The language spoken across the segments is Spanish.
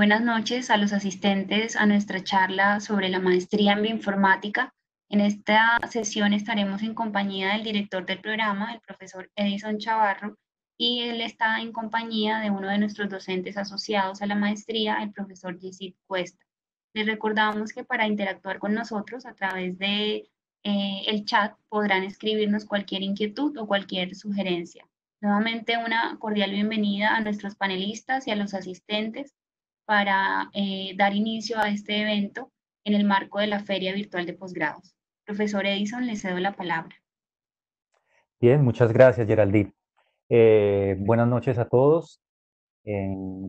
buenas noches a los asistentes a nuestra charla sobre la maestría en bioinformática. En esta sesión estaremos en compañía del director del programa, el profesor Edison Chavarro, y él está en compañía de uno de nuestros docentes asociados a la maestría, el profesor Yesid Cuesta. Les recordamos que para interactuar con nosotros a través de el chat podrán escribirnos cualquier inquietud o cualquier sugerencia. Nuevamente una cordial bienvenida a nuestros panelistas y a los asistentes para dar inicio a este evento en el marco de la Feria Virtual de Posgrados. Profesor Edison, le cedo la palabra. Bien, muchas gracias, Geraldine. Buenas noches a todos.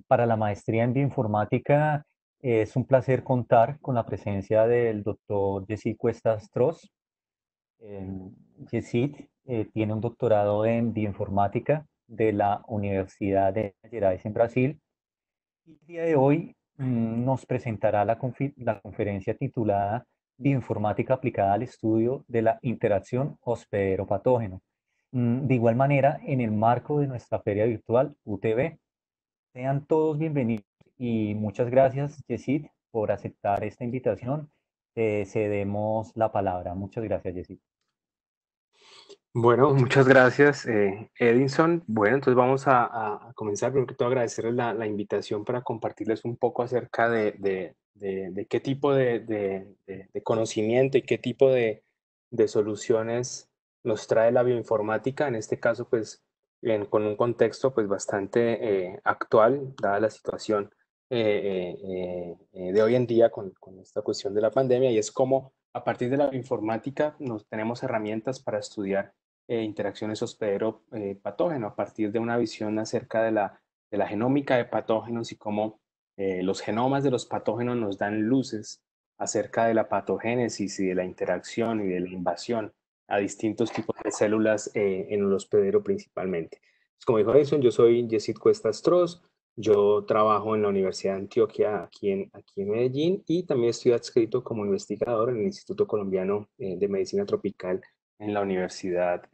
Para la maestría en bioinformática es un placer contar con la presencia del doctor Yesid Cuestas Trost. Yesid tiene un doctorado en bioinformática de la Universidad de Minas Gerais en Brasil. Y el día de hoy nos presentará la conferencia titulada Bioinformática aplicada al estudio de la interacción hospedero-patógeno. De igual manera, en el marco de nuestra feria virtual UTB, sean todos bienvenidos y muchas gracias, Yesid, por aceptar esta invitación. Te cedemos la palabra. Muchas gracias, Yesid. Bueno, muchas gracias, Edinson. Bueno, entonces vamos a comenzar. Primero que todo, agradecerles la invitación para compartirles un poco acerca de qué tipo de conocimiento y qué tipo de soluciones nos trae la bioinformática. En este caso, pues, con un contexto pues, bastante actual, dada la situación de hoy en día con esta cuestión de la pandemia, y es cómo a partir de la bioinformática nos tenemos herramientas para estudiar interacciones hospedero-patógeno a partir de una visión acerca de la genómica de patógenos y cómo los genomas de los patógenos nos dan luces acerca de la patogénesis y de la interacción y de la invasión a distintos tipos de células en el hospedero principalmente. Pues como dijo Edison, yo soy Yesid Cuestas Trost. Yo trabajo en la Universidad de Antioquia, aquí en Medellín, y también estoy adscrito como investigador en el Instituto Colombiano de Medicina Tropical en la Universidad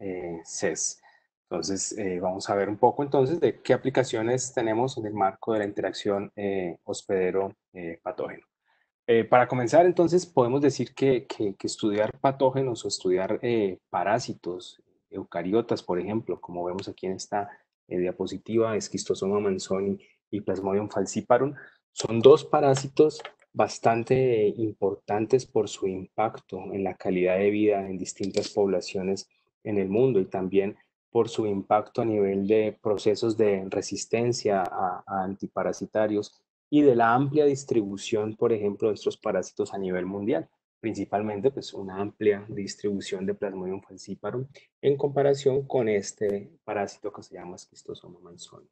CES. Entonces, vamos a ver un poco entonces de qué aplicaciones tenemos en el marco de la interacción hospedero-patógeno. Para comenzar, entonces, podemos decir que estudiar patógenos o estudiar parásitos, eucariotas, por ejemplo, como vemos aquí en esta diapositiva, Schistosoma manzoni y Plasmodium falciparum, son dos parásitos bastante importantes por su impacto en la calidad de vida en distintas poblaciones en el mundo y también por su impacto a nivel de procesos de resistencia a antiparasitarios y de la amplia distribución, por ejemplo, de estos parásitos a nivel mundial, principalmente pues una amplia distribución de Plasmodium falciparum en comparación con este parásito que se llama Schistosoma manzoni.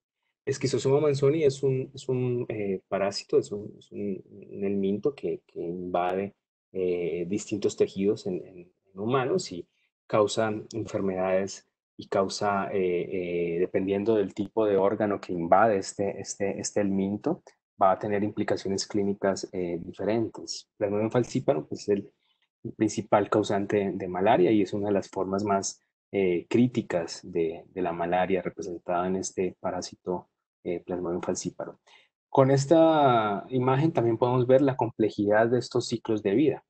Schistosoma manzoni es un parásito, es un helminto que invade distintos tejidos en humanos y causa enfermedades y causa, dependiendo del tipo de órgano que invade este helminto, va a tener implicaciones clínicas diferentes. Plasmodium falciparum pues, es el principal causante de malaria y es una de las formas más críticas de la malaria representada en este parásito Plasmodium falciparum. Con esta imagen también podemos ver la complejidad de estos ciclos de vida.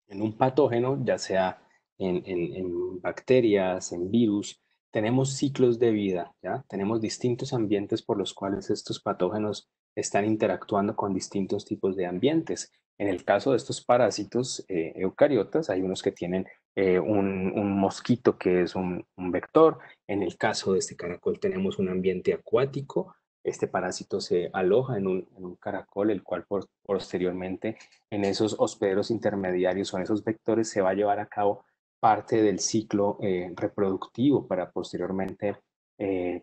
En un patógeno, ya sea en bacterias, en virus, tenemos ciclos de vida, ¿ya? Tenemos distintos ambientes por los cuales estos patógenos están interactuando con distintos tipos de ambientes. En el caso de estos parásitos eucariotas, hay unos que tienen un mosquito que es un vector. En el caso de este caracol tenemos un ambiente acuático. Este parásito se aloja en un caracol, el cual posteriormente en esos hospederos intermediarios o en esos vectores se va a llevar a cabo parte del ciclo reproductivo para posteriormente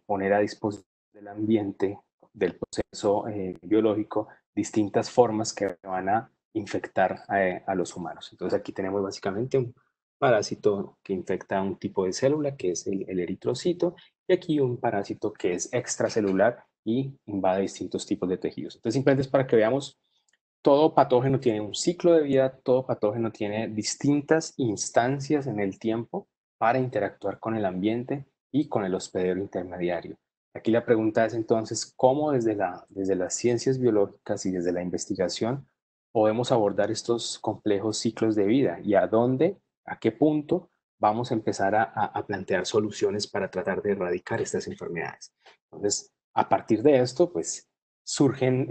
poner a disposición del ambiente, del proceso biológico, distintas formas que van a infectar a los humanos. Entonces aquí tenemos básicamente un parásito que infecta a un tipo de célula, que es el eritrocito, y aquí un parásito que es extracelular y invade distintos tipos de tejidos. Entonces simplemente es para que veamos todo patógeno tiene un ciclo de vida, todo patógeno tiene distintas instancias en el tiempo para interactuar con el ambiente y con el hospedero intermediario. Aquí la pregunta es entonces, ¿cómo desde las ciencias biológicas y desde la investigación podemos abordar estos complejos ciclos de vida y a dónde, a qué punto vamos a empezar a plantear soluciones para tratar de erradicar estas enfermedades? Entonces, a partir de esto, pues surgen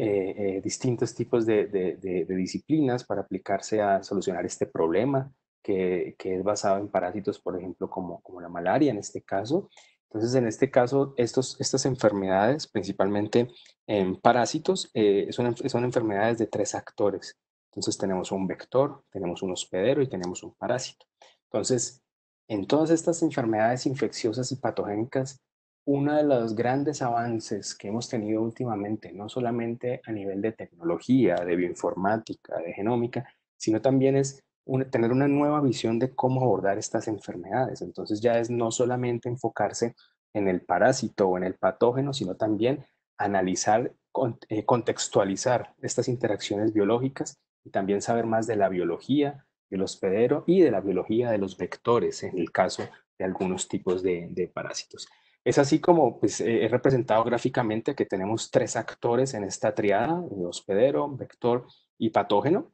distintos tipos de disciplinas para aplicarse a solucionar este problema que es basado en parásitos, por ejemplo, como la malaria en este caso. Entonces, en este caso, estas enfermedades, principalmente en parásitos, son enfermedades de tres actores. Entonces, tenemos un vector, tenemos un hospedero y tenemos un parásito. Entonces, en todas estas enfermedades infecciosas y patogénicas, uno de los grandes avances que hemos tenido últimamente, no solamente a nivel de tecnología, de bioinformática, de genómica, sino también es tener una nueva visión de cómo abordar estas enfermedades. Entonces ya es no solamente enfocarse en el parásito o en el patógeno, sino también analizar, contextualizar estas interacciones biológicas y también saber más de la biología del hospedero y de la biología de los vectores en el caso de algunos tipos de parásitos. Es así como pues, he representado gráficamente que tenemos tres actores en esta triada, el hospedero, vector y patógeno.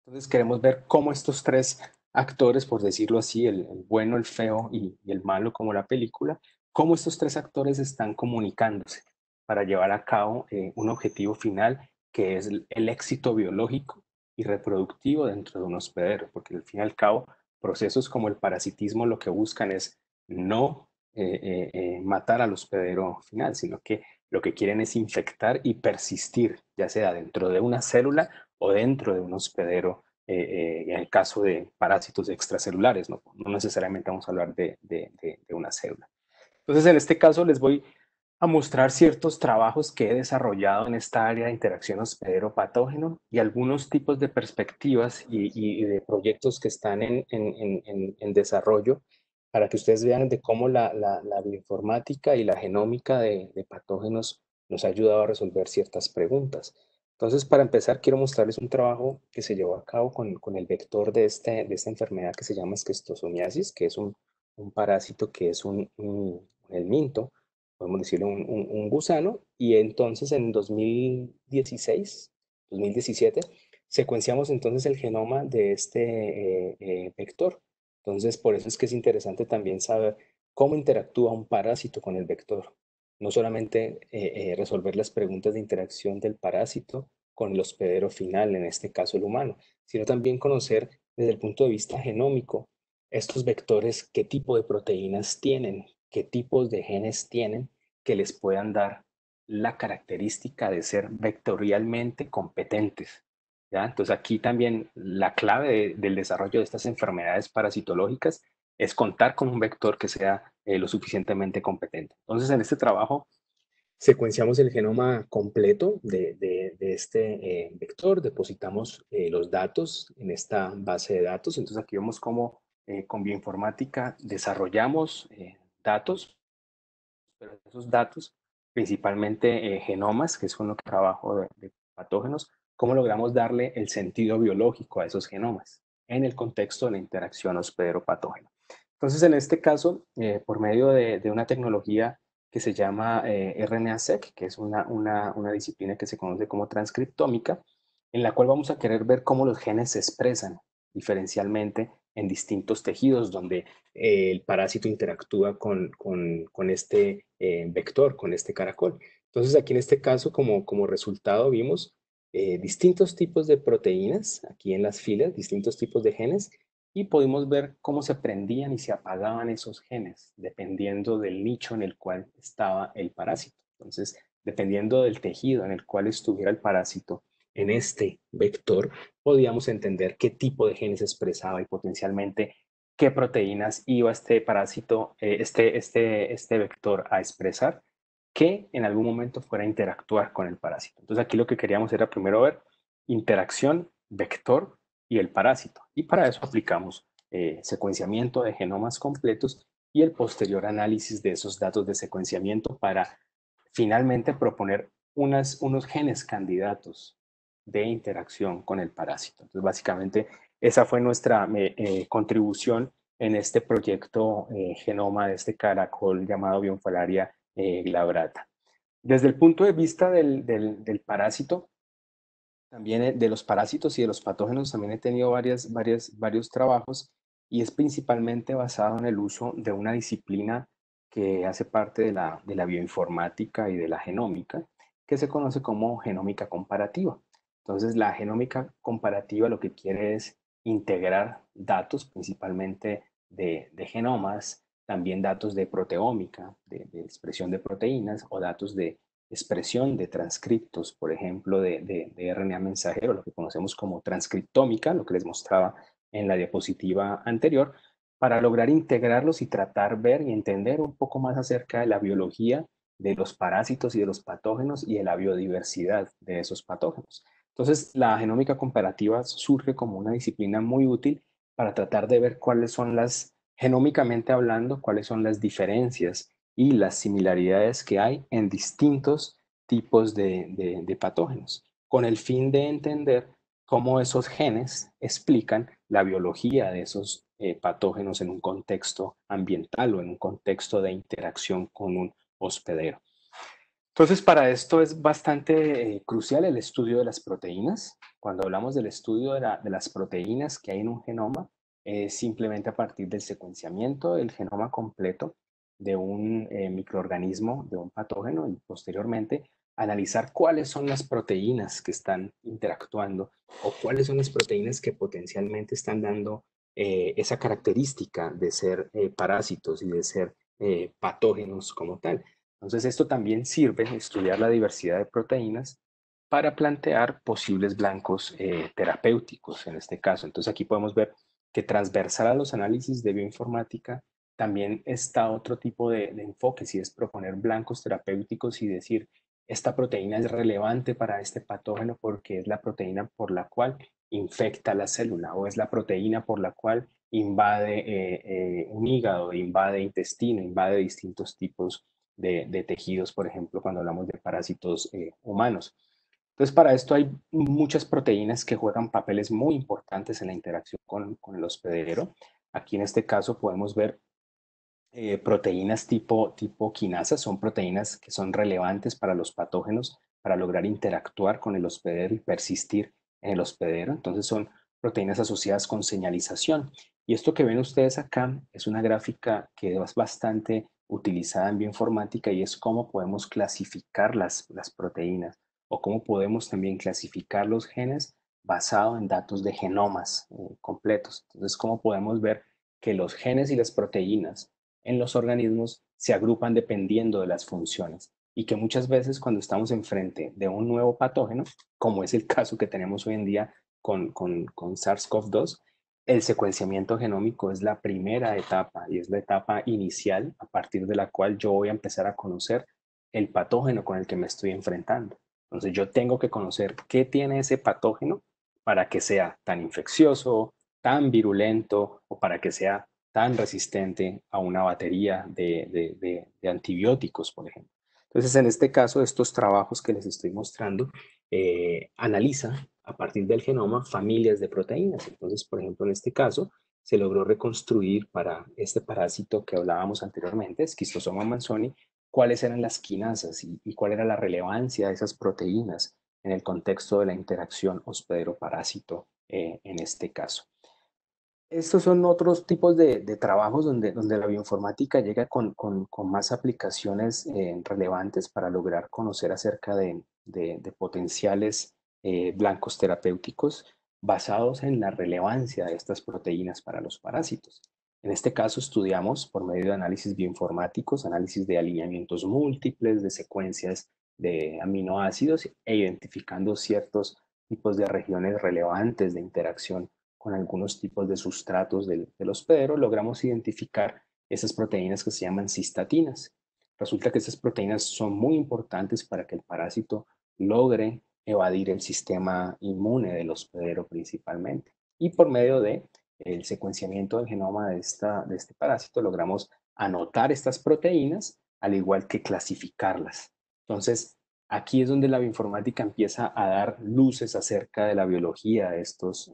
Entonces queremos ver cómo estos tres actores, por decirlo así, el bueno, el feo y el malo como la película, cómo estos tres actores están comunicándose para llevar a cabo un objetivo final que es el éxito biológico y reproductivo dentro de un hospedero, porque al fin y al cabo procesos como el parasitismo lo que buscan es no matar al hospedero final, sino que lo que quieren es infectar y persistir, ya sea dentro de una célula o dentro de un hospedero, en el caso de parásitos extracelulares, no necesariamente vamos a hablar de una célula. Entonces, en este caso les voy a mostrar ciertos trabajos que he desarrollado en esta área de interacción hospedero-patógeno y algunos tipos de perspectivas y de proyectos que están en desarrollo para que ustedes vean de cómo la bioinformática y la genómica de patógenos nos ha ayudado a resolver ciertas preguntas. Entonces, para empezar, quiero mostrarles un trabajo que se llevó a cabo con el vector de esta enfermedad que se llama esquistosomiasis, que es un parásito que es un helminto, podemos decirle un gusano, y entonces en 2016, 2017, secuenciamos entonces el genoma de este vector. Entonces, por eso es que es interesante también saber cómo interactúa un parásito con el vector. No solamente resolver las preguntas de interacción del parásito con el hospedero final, en este caso el humano, sino también conocer desde el punto de vista genómico estos vectores, qué tipo de proteínas tienen, qué tipos de genes tienen que les puedan dar la característica de ser vectorialmente competentes. ¿Ya? Entonces aquí también la clave del desarrollo de estas enfermedades parasitológicas es contar con un vector que sea lo suficientemente competente. Entonces en este trabajo secuenciamos el genoma completo de este vector, depositamos los datos en esta base de datos. Entonces aquí vemos cómo con bioinformática desarrollamos datos, pero esos datos, principalmente genomas, que es con lo que trabajo de patógenos, cómo logramos darle el sentido biológico a esos genomas en el contexto de la interacción hospedero-patógeno. Entonces, en este caso, por medio de una tecnología que se llama RNA-seq, que es una disciplina que se conoce como transcriptómica, en la cual vamos a querer ver cómo los genes se expresan diferencialmente en distintos tejidos donde el parásito interactúa con este vector, con este caracol. Entonces, aquí en este caso, como resultado, vimos distintos tipos de proteínas, aquí en las filas, distintos tipos de genes, y pudimos ver cómo se prendían y se apagaban esos genes, dependiendo del nicho en el cual estaba el parásito. Entonces, dependiendo del tejido en el cual estuviera el parásito en este vector, podíamos entender qué tipo de genes expresaba y potencialmente qué proteínas iba este parásito, este vector a expresar que en algún momento fuera a interactuar con el parásito. Entonces aquí lo que queríamos era primero ver interacción, vector y el parásito. Y para eso aplicamos secuenciamiento de genomas completos y el posterior análisis de esos datos de secuenciamiento para finalmente proponer unos genes candidatos de interacción con el parásito. Entonces, básicamente, esa fue nuestra contribución en este proyecto genoma de este caracol llamado Bionfalaria glabrata. Desde el punto de vista del parásito, también de los parásitos y de los patógenos, también he tenido varios trabajos y es principalmente basado en el uso de una disciplina que hace parte de la bioinformática y de la genómica, que se conoce como genómica comparativa. Entonces, la genómica comparativa lo que quiere es integrar datos principalmente de genomas, también datos de proteómica, de expresión de proteínas o datos de expresión de transcriptos, por ejemplo, de RNA mensajero, lo que conocemos como transcriptómica, lo que les mostraba en la diapositiva anterior, para lograr integrarlos y tratar, ver y entender un poco más acerca de la biología de los parásitos y de los patógenos y de la biodiversidad de esos patógenos. Entonces, la genómica comparativa surge como una disciplina muy útil para tratar de ver cuáles son las, genómicamente hablando, cuáles son las diferencias y las similaridades que hay en distintos tipos de patógenos, con el fin de entender cómo esos genes explican la biología de esos patógenos en un contexto ambiental o en un contexto de interacción con un hospedero. Entonces, para esto es bastante crucial el estudio de las proteínas. Cuando hablamos del estudio de las proteínas que hay en un genoma, es simplemente a partir del secuenciamiento del genoma completo de un microorganismo, de un patógeno, y posteriormente analizar cuáles son las proteínas que están interactuando o cuáles son las proteínas que potencialmente están dando esa característica de ser parásitos y de ser patógenos como tal. Entonces, esto también sirve, estudiar la diversidad de proteínas, para plantear posibles blancos terapéuticos en este caso. Entonces, aquí podemos ver que transversal a los análisis de bioinformática también está otro tipo de enfoque, si es proponer blancos terapéuticos y decir, esta proteína es relevante para este patógeno porque es la proteína por la cual infecta la célula o es la proteína por la cual invade un hígado, invade intestino, invade distintos tipos de tejidos, por ejemplo, cuando hablamos de parásitos humanos. Entonces, para esto hay muchas proteínas que juegan papeles muy importantes en la interacción con el hospedero. Aquí en este caso podemos ver proteínas tipo quinasas, son proteínas que son relevantes para los patógenos para lograr interactuar con el hospedero y persistir en el hospedero. Entonces son proteínas asociadas con señalización. Y esto que ven ustedes acá es una gráfica que es bastante utilizada en bioinformática y es cómo podemos clasificar las proteínas o cómo podemos también clasificar los genes basado en datos de genomas completos. Entonces, cómo podemos ver que los genes y las proteínas en los organismos se agrupan dependiendo de las funciones y que muchas veces cuando estamos enfrente de un nuevo patógeno, como es el caso que tenemos hoy en día con SARS-CoV-2, el secuenciamiento genómico es la primera etapa y es la etapa inicial a partir de la cual yo voy a empezar a conocer el patógeno con el que me estoy enfrentando. Entonces yo tengo que conocer qué tiene ese patógeno para que sea tan infeccioso, tan virulento o para que sea tan resistente a una batería de antibióticos, por ejemplo. Entonces, en este caso, estos trabajos que les estoy mostrando analizan a partir del genoma familias de proteínas. Entonces, por ejemplo, en este caso, se logró reconstruir para este parásito que hablábamos anteriormente, Schistosoma manzoni, cuáles eran las quinasas y cuál era la relevancia de esas proteínas en el contexto de la interacción hospedero-parásito en este caso. Estos son otros tipos de trabajos donde la bioinformática llega con más aplicaciones relevantes para lograr conocer acerca de potenciales blancos terapéuticos basados en la relevancia de estas proteínas para los parásitos. En este caso estudiamos por medio de análisis bioinformáticos, análisis de alineamientos múltiples, de secuencias de aminoácidos e identificando ciertos tipos de regiones relevantes de interacción con algunos tipos de sustratos del hospedero, logramos identificar esas proteínas que se llaman cistatinas. Resulta que esas proteínas son muy importantes para que el parásito logre evadir el sistema inmune del hospedero principalmente. Y por medio de el secuenciamiento del genoma de este parásito logramos anotar estas proteínas al igual que clasificarlas. Entonces, aquí es donde la bioinformática empieza a dar luces acerca de la biología de estos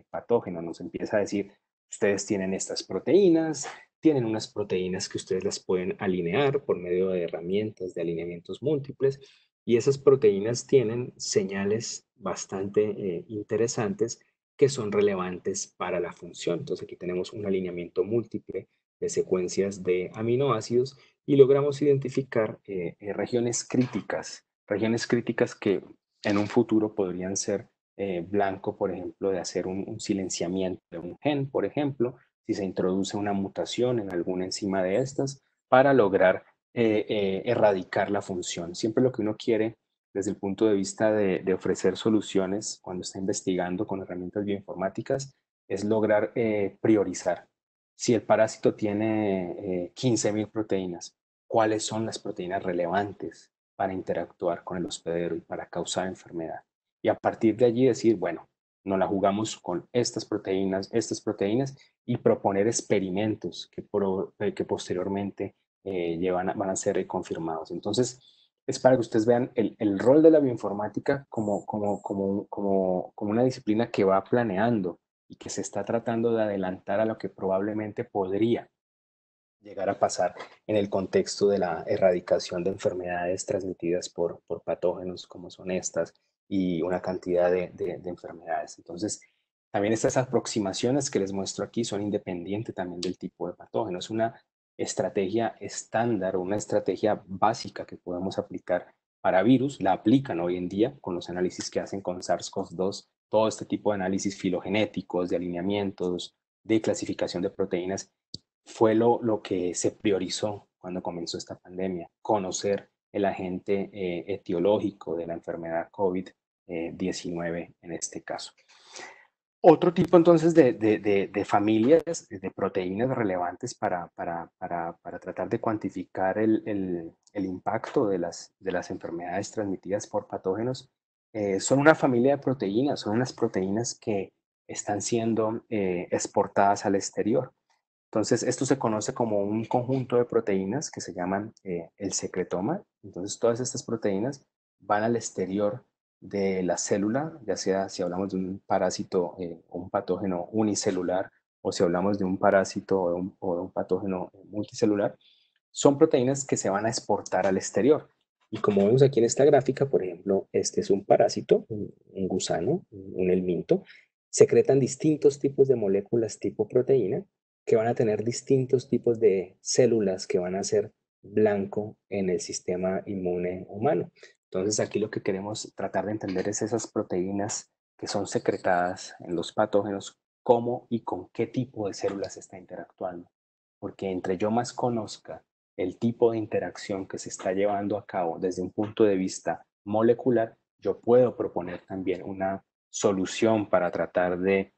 patógenos. Nos empieza a decir, ustedes tienen estas proteínas, tienen unas proteínas que ustedes las pueden alinear por medio de herramientas de alineamientos múltiples, y esas proteínas tienen señales bastante interesantes que son relevantes para la función. Entonces aquí tenemos un alineamiento múltiple de secuencias de aminoácidos y logramos identificar regiones críticas que en un futuro podrían ser blanco, por ejemplo, de hacer un silenciamiento de un gen, por ejemplo, si se introduce una mutación en alguna enzima de estas para lograr erradicar la función. Siempre lo que uno quiere desde el punto de vista de ofrecer soluciones cuando está investigando con herramientas bioinformáticas es lograr priorizar. Si el parásito tiene 15.000 proteínas, ¿cuáles son las proteínas relevantes para interactuar con el hospedero y para causar enfermedad? Y a partir de allí decir, bueno, nos la jugamos con estas proteínas, y proponer experimentos que posteriormente van a ser confirmados. Entonces, es para que ustedes vean el rol de la bioinformática como una disciplina que va planeando y que se está tratando de adelantar a lo que probablemente podría llegar a pasar en el contexto de la erradicación de enfermedades transmitidas por patógenos como son estas y una cantidad de enfermedades. Entonces, también estas aproximaciones que les muestro aquí son independientes también del tipo de patógeno. Es una estrategia estándar, una estrategia básica que podemos aplicar para virus. La aplican hoy en día con los análisis que hacen con SARS-CoV-2, todo este tipo de análisis filogenéticos, de alineamientos, de clasificación de proteínas fue lo que se priorizó cuando comenzó esta pandemia, conocer el agente etiológico de la enfermedad COVID-19 en este caso. Otro tipo entonces de familias de proteínas relevantes para tratar de cuantificar el impacto de las enfermedades transmitidas por patógenos son una familia de proteínas, son unas proteínas que están siendo exportadas al exterior. Entonces, esto se conoce como un conjunto de proteínas que se llaman el secretoma. Entonces, todas estas proteínas van al exterior de la célula, ya sea si hablamos de un parásito o un patógeno unicelular, o si hablamos de un parásito o de un patógeno multicelular, son proteínas que se van a exportar al exterior. Y como vemos aquí en esta gráfica, por ejemplo, este es un parásito, un gusano, un helminto, secretan distintos tipos de moléculas tipo proteína que van a tener distintos tipos de células que van a ser blanco en el sistema inmune humano. Entonces aquí lo que queremos tratar de entender es esas proteínas que son secretadas en los patógenos, cómo y con qué tipo de células está interactuando. Porque entre yo más conozca el tipo de interacción que se está llevando a cabo desde un punto de vista molecular, yo puedo proponer también una solución para tratar de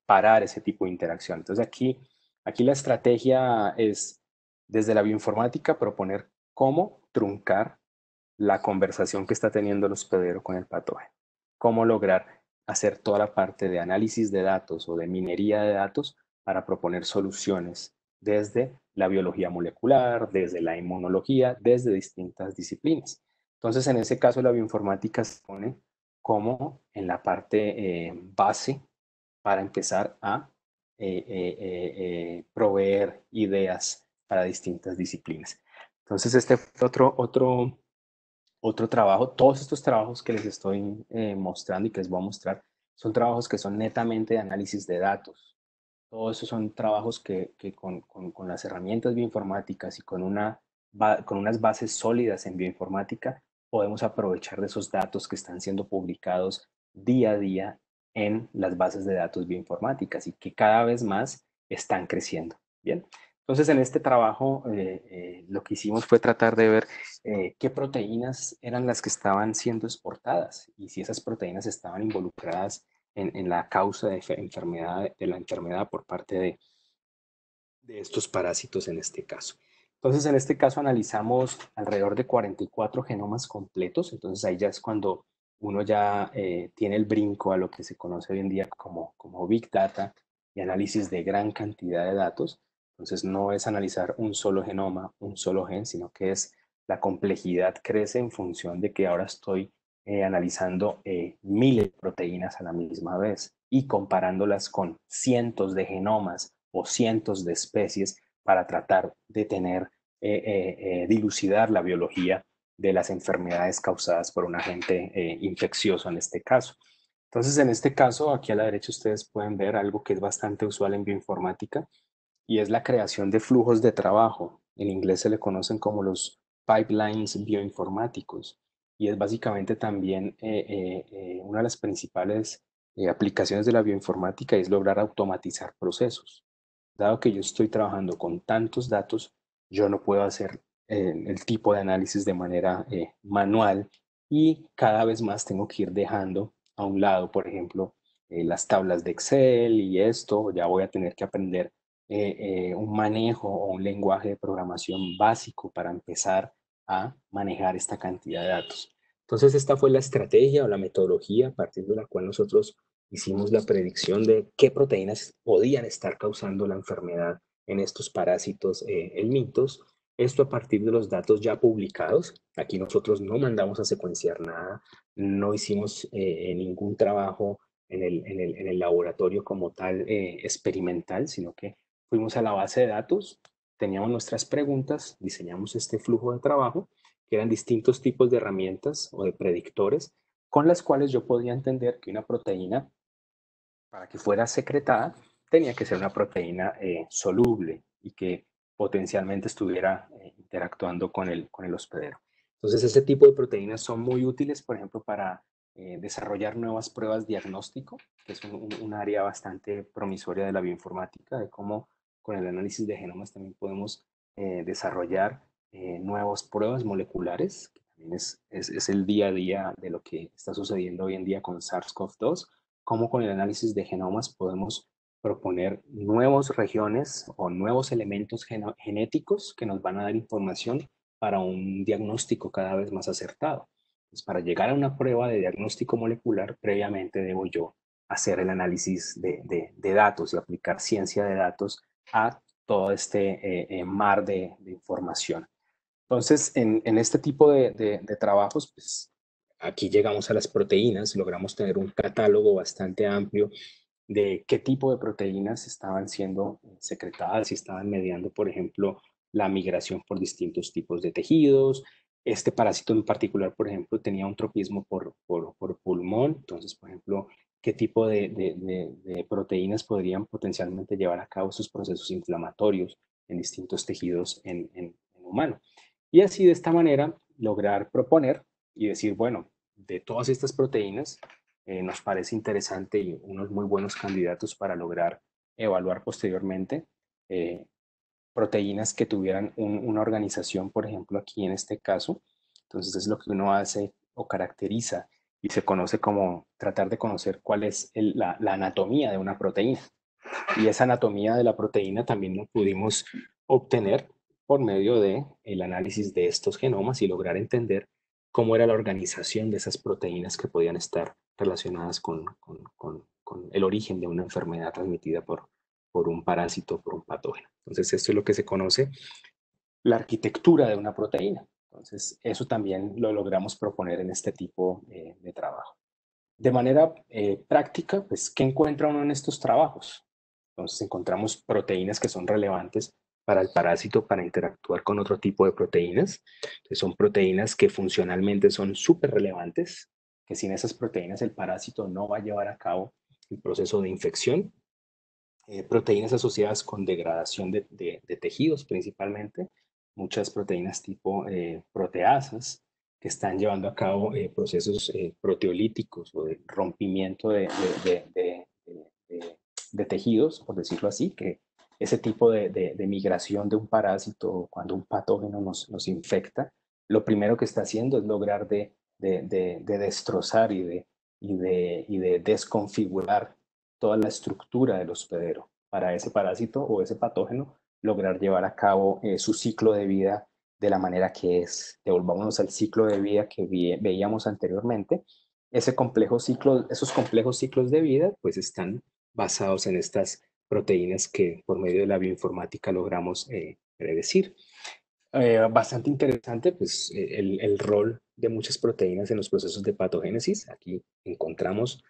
parar ese tipo de interacción. Entonces aquí la estrategia es desde la bioinformática proponer cómo truncar la conversación que está teniendo el hospedero con el patógeno, cómo lograr hacer toda la parte de análisis de datos o de minería de datos para proponer soluciones desde la biología molecular, desde la inmunología, desde distintas disciplinas. Entonces, en ese caso, la bioinformática se pone como en la parte base para empezar a proveer ideas para distintas disciplinas. Entonces, este fue otro trabajo. Todos estos trabajos que les estoy mostrando y que les voy a mostrar son trabajos que son netamente de análisis de datos. Todos esos son trabajos que con las herramientas bioinformáticas y con unas bases sólidas en bioinformática podemos aprovechar de esos datos que están siendo publicados día a día en las bases de datos bioinformáticas y que cada vez más están creciendo. Bien, entonces en este trabajo lo que hicimos fue tratar de ver qué proteínas eran las que estaban siendo exportadas y si esas proteínas estaban involucradas en la causa de la enfermedad por parte de estos parásitos en este caso. Entonces, en este caso analizamos alrededor de 44 genomas completos. Entonces, ahí ya es cuando uno ya tiene el brinco a lo que se conoce hoy en día como Big Data y análisis de gran cantidad de datos. Entonces, no es analizar un solo genoma, un solo gen, sino que es la complejidad crece en función de que ahora estoy analizando miles de proteínas a la misma vez y comparándolas con cientos de genomas o cientos de especies para tratar de dilucidar la biología de las enfermedades causadas por un agente infeccioso en este caso. Entonces, en este caso, aquí a la derecha ustedes pueden ver algo que es bastante usual en bioinformática y es la creación de flujos de trabajo. En inglés se le conocen como los pipelines bioinformáticos y es básicamente también una de las principales aplicaciones de la bioinformática es lograr automatizar procesos. Dado que yo estoy trabajando con tantos datos, yo no puedo hacer el tipo de análisis de manera manual y cada vez más tengo que ir dejando a un lado, por ejemplo, las tablas de Excel y esto, ya voy a tener que aprender un manejo o un lenguaje de programación básico para empezar a manejar esta cantidad de datos. Entonces, esta fue la estrategia o la metodología a partir de la cual nosotros hicimos la predicción de qué proteínas podían estar causando la enfermedad en estos parásitos helmintos. Esto a partir de los datos ya publicados. Aquí nosotros no mandamos a secuenciar nada, no hicimos ningún trabajo en el laboratorio como tal experimental, sino que fuimos a la base de datos, teníamos nuestras preguntas, diseñamos este flujo de trabajo, que eran distintos tipos de herramientas o de predictores, con las cuales yo podía entender que una proteína, para que fuera secretada, tenía que ser una proteína soluble y que potencialmente estuviera interactuando con el hospedero. Entonces, ese tipo de proteínas son muy útiles, por ejemplo, para desarrollar nuevas pruebas diagnóstico, que es un área bastante promisoria de la bioinformática, de cómo con el análisis de genomas también podemos desarrollar nuevas pruebas moleculares, que también es el día a día de lo que está sucediendo hoy en día con SARS-CoV-2, cómo con el análisis de genomas podemos proponer nuevas regiones o nuevos elementos genéticos que nos van a dar información para un diagnóstico cada vez más acertado. Entonces, para llegar a una prueba de diagnóstico molecular, previamente debo yo hacer el análisis de datos y aplicar ciencia de datos a todo este mar de información. Entonces, en este tipo de trabajos, pues aquí llegamos a las proteínas, logramos tener un catálogo bastante amplio de qué tipo de proteínas estaban siendo secretadas y estaban mediando, por ejemplo, la migración por distintos tipos de tejidos. Este parásito en particular, por ejemplo, tenía un tropismo por pulmón. Entonces, por ejemplo, qué tipo de proteínas podrían potencialmente llevar a cabo esos procesos inflamatorios en distintos tejidos en humano. Y así de esta manera lograr proponer y decir, bueno, de todas estas proteínas nos parece interesante y unos muy buenos candidatos para lograr evaluar posteriormente proteínas que tuvieran una organización, por ejemplo, aquí en este caso. Entonces es lo que uno hace o caracteriza y se conoce como tratar de conocer cuál es la anatomía de una proteína. Y esa anatomía de la proteína también lo pudimos obtener por medio del análisis de estos genomas y lograr entender cómo era la organización de esas proteínas que podían estar relacionadas con el origen de una enfermedad transmitida por un parásito, por un patógeno. Entonces, esto es lo que se conoce la arquitectura de una proteína. Entonces, eso también lo logramos proponer en este tipo de trabajo. De manera práctica, pues, ¿qué encuentra uno en estos trabajos? Entonces encontramos proteínas que son relevantes para el parásito para interactuar con otro tipo de proteínas. Entonces, son proteínas que funcionalmente son súper relevantes, que sin esas proteínas el parásito no va a llevar a cabo el proceso de infección. Proteínas asociadas con degradación de tejidos principalmente, muchas proteínas tipo proteasas que están llevando a cabo procesos proteolíticos o de rompimiento de tejidos, por decirlo así, que ese tipo de migración de un parásito cuando un patógeno nos infecta, lo primero que está haciendo es lograr de destrozar y de desconfigurar toda la estructura del hospedero para ese parásito o ese patógeno lograr llevar a cabo su ciclo de vida de la manera que es. Devolvámonos al ciclo de vida que veíamos anteriormente. Esos complejos ciclos de vida pues están basados en estas proteínas que por medio de la bioinformática logramos predecir. Bastante interesante pues el rol de muchas proteínas en los procesos de patogénesis. Aquí encontramos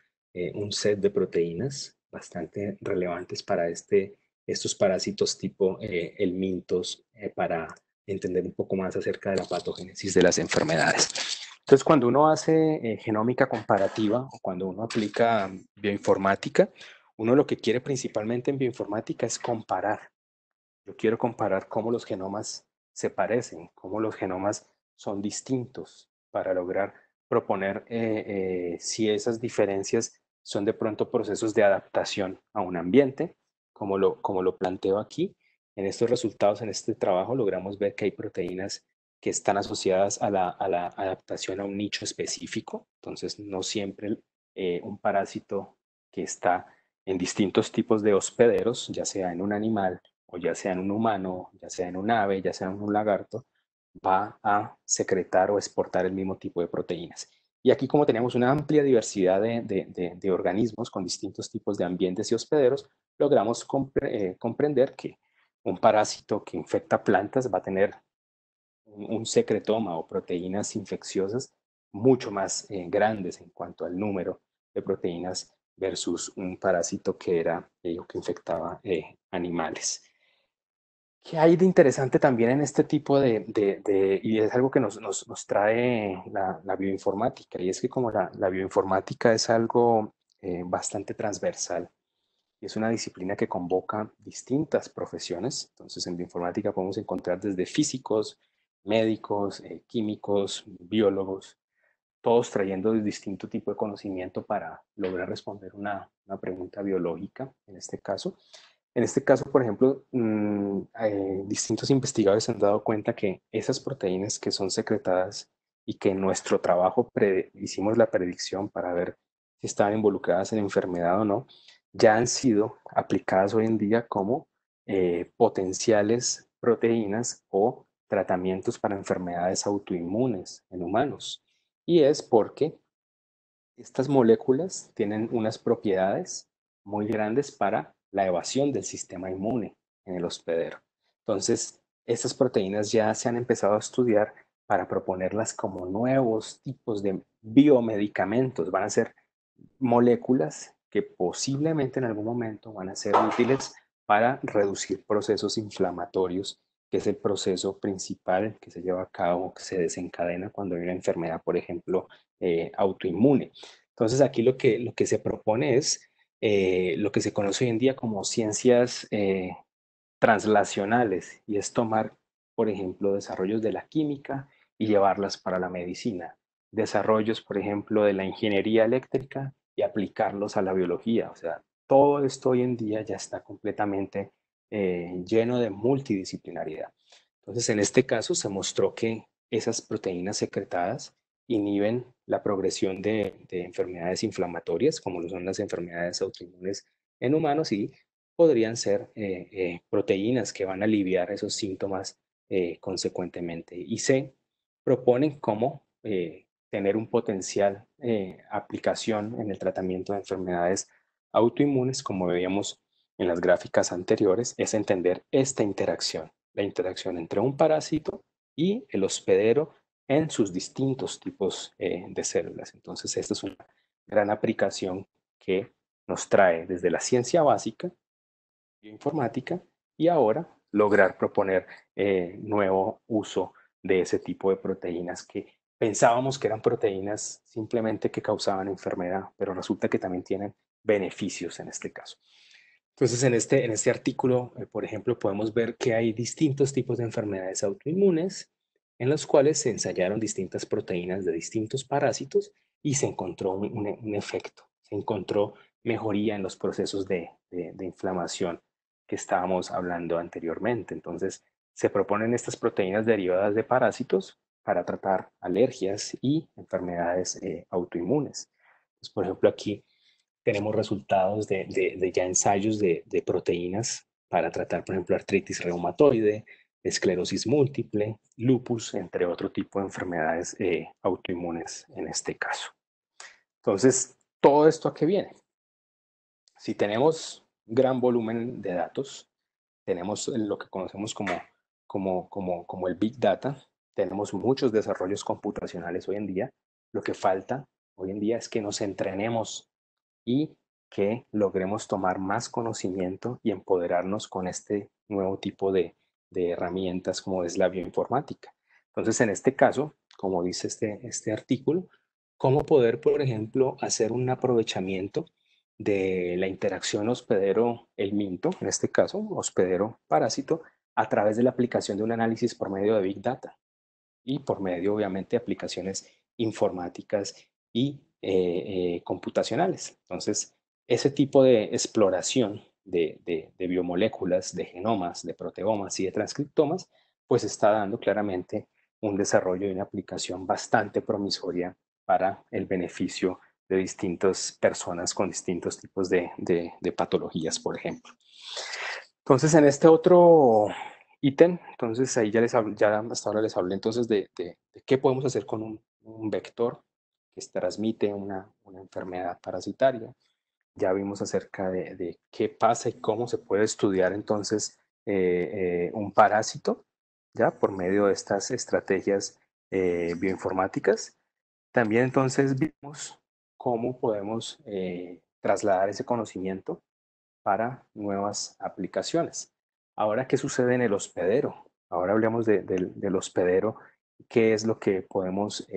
un set de proteínas bastante relevantes para este estos parásitos tipo helmintos para entender un poco más acerca de la patogénesis de las enfermedades. Entonces, cuando uno hace genómica comparativa o cuando uno aplica bioinformática, uno lo que quiere principalmente en bioinformática es comparar. Yo quiero comparar cómo los genomas se parecen, cómo los genomas son distintos para lograr proponer si esas diferencias son de pronto procesos de adaptación a un ambiente, como lo planteo aquí. En estos resultados, en este trabajo, logramos ver que hay proteínas que están asociadas a la adaptación a un nicho específico. Entonces, no siempre un parásito que está en distintos tipos de hospederos, ya sea en un animal o ya sea en un humano, ya sea en un ave, ya sea en un lagarto, va a secretar o exportar el mismo tipo de proteínas. Y aquí, como tenemos una amplia diversidad de organismos con distintos tipos de ambientes y hospederos, logramos comprender que un parásito que infecta plantas va a tener un secretoma o proteínas infecciosas mucho más grandes en cuanto al número de proteínas versus un parásito que era que infectaba animales. ¿Qué hay de interesante también en este tipo y es algo que nos trae la bioinformática? Y es que como la bioinformática es algo bastante transversal y es una disciplina que convoca distintas profesiones. Entonces, en bioinformática podemos encontrar desde físicos, médicos, químicos, biólogos, todos trayendo distinto tipo de conocimiento para lograr responder una pregunta biológica, en este caso. En este caso, por ejemplo, distintos investigadores han dado cuenta que esas proteínas que son secretadas y que en nuestro trabajo hicimos la predicción para ver si estaban involucradas en enfermedad o no, ya han sido aplicadas hoy en día como potenciales proteínas o tratamientos para enfermedades autoinmunes en humanos. Y es porque estas moléculas tienen unas propiedades muy grandes para la evasión del sistema inmune en el hospedero. Entonces, estas proteínas ya se han empezado a estudiar para proponerlas como nuevos tipos de biomedicamentos. Van a ser moléculas que posiblemente en algún momento van a ser útiles para reducir procesos inflamatorios, que es el proceso principal que se lleva a cabo, que se desencadena cuando hay una enfermedad, por ejemplo, autoinmune. Entonces, aquí lo que se propone es lo que se conoce hoy en día como ciencias translacionales, y es tomar, por ejemplo, desarrollos de la química y llevarlas para la medicina, desarrollos, por ejemplo, de la ingeniería eléctrica y aplicarlos a la biología. O sea, todo esto hoy en día ya está completamente lleno de multidisciplinaridad. Entonces, en este caso se mostró que esas proteínas secretadas inhiben la progresión de enfermedades inflamatorias, como lo son las enfermedades autoinmunes en humanos, y podrían ser proteínas que van a aliviar esos síntomas consecuentemente. Y se proponen cómo tener un potencial aplicación en el tratamiento de enfermedades autoinmunes, como veíamos en las gráficas anteriores, es entender esta interacción, la interacción entre un parásito y el hospedero en sus distintos tipos de células. Entonces, esta es una gran aplicación que nos trae desde la ciencia básica, bioinformática, y ahora lograr proponer nuevo uso de ese tipo de proteínas que pensábamos que eran proteínas simplemente que causaban enfermedad, pero resulta que también tienen beneficios en este caso. Entonces, en este artículo, por ejemplo, podemos ver que hay distintos tipos de enfermedades autoinmunes en los cuales se ensayaron distintas proteínas de distintos parásitos y se encontró un efecto, se encontró mejoría en los procesos de inflamación que estábamos hablando anteriormente. Entonces, se proponen estas proteínas derivadas de parásitos para tratar alergias y enfermedades autoinmunes. Entonces, por ejemplo, aquí tenemos resultados de ya ensayos de proteínas para tratar, por ejemplo, artritis reumatoide, esclerosis múltiple, lupus, entre otro tipo de enfermedades autoinmunes en este caso. Entonces, ¿todo esto a qué viene? Si tenemos gran volumen de datos, tenemos lo que conocemos como el Big Data, tenemos muchos desarrollos computacionales hoy en día. Lo que falta hoy en día es que nos entrenemos y que logremos tomar más conocimiento y empoderarnos con este nuevo tipo de herramientas como es la bioinformática. Entonces, en este caso, como dice este artículo, cómo poder, por ejemplo, hacer un aprovechamiento de la interacción hospedero-el minto, en este caso, hospedero-parásito, a través de la aplicación de un análisis por medio de Big Data y por medio, obviamente, de aplicaciones informáticas y computacionales. Entonces, ese tipo de exploración de biomoléculas, de genomas, de proteomas y de transcriptomas, pues está dando claramente un desarrollo y una aplicación bastante promisoria para el beneficio de distintas personas con distintos tipos de patologías, por ejemplo. Entonces, en este otro ítem, entonces ahí ya hasta ahora les hablé entonces de qué podemos hacer con un vector que transmite una enfermedad parasitaria. Ya vimos acerca de qué pasa y cómo se puede estudiar entonces un parásito, ya por medio de estas estrategias bioinformáticas. También entonces vimos cómo podemos trasladar ese conocimiento para nuevas aplicaciones. Ahora, ¿qué sucede en el hospedero? Ahora hablemos del hospedero, qué es lo que podemos